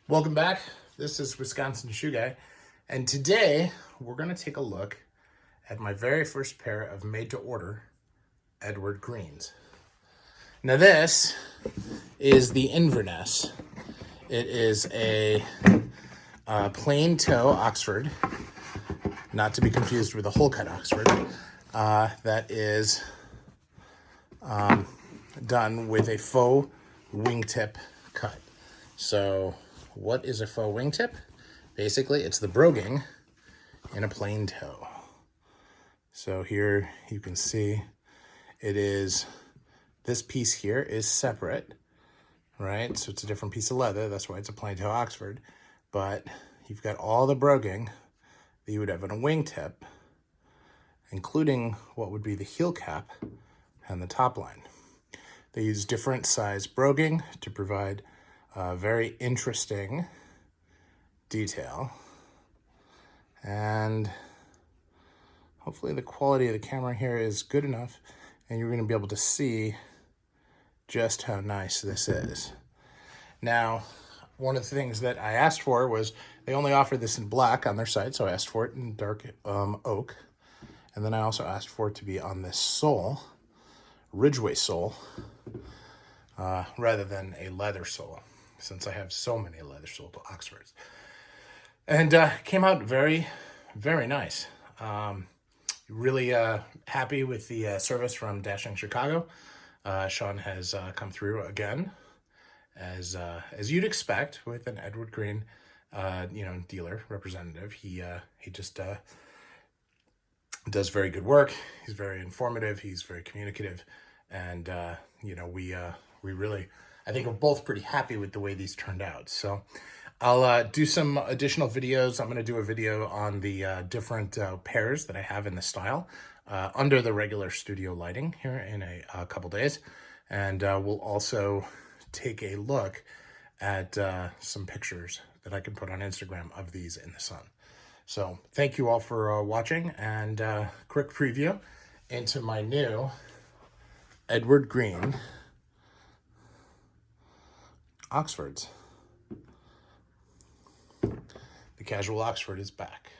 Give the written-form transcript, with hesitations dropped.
Welcome back. This is Wisconsin Shoe Guy, and today we're going to take a look at my very first pair of made-to-order Edward Greens. Now this is the Inverness. It is a plain toe Oxford, not to be confused with a whole cut Oxford, that is done with a faux wingtip cut. So what is a faux wingtip? Basically, it's the broguing in a plain toe. So here you can see it is, this piece here is separate, right? So it's a different piece of leather. That's why it's a plain toe Oxford. But you've got all the broguing that you would have on a wingtip, including what would be the heel cap and the top line. They use different size broguing to provide very interesting detail, and hopefully the quality of the camera here is good enough and you're going to be able to see just how nice this is. Now, one of the things that I asked for was they only offer this in black on their site, so I asked for it in dark oak, and then I also asked for it to be on this sole, Ridgeway sole, rather than a leather sole, since I have so many leather soled Oxfords. And came out very, very nice. Really happy with the service from Dashing Chicago. Sean has come through again, as you'd expect with an Edward Green, dealer representative. He just does very good work. He's very informative. He's very communicative, and we really, I think we're both pretty happy with the way these turned out. So I'll do some additional videos. I'm going to do a video on the different pairs that I have in the style under the regular studio lighting here in a couple days. And we'll also take a look at some pictures that I can put on Instagram of these in the sun. So thank you all for watching, and quick preview into my new Edward Green Oxfords. The casual Oxford is back.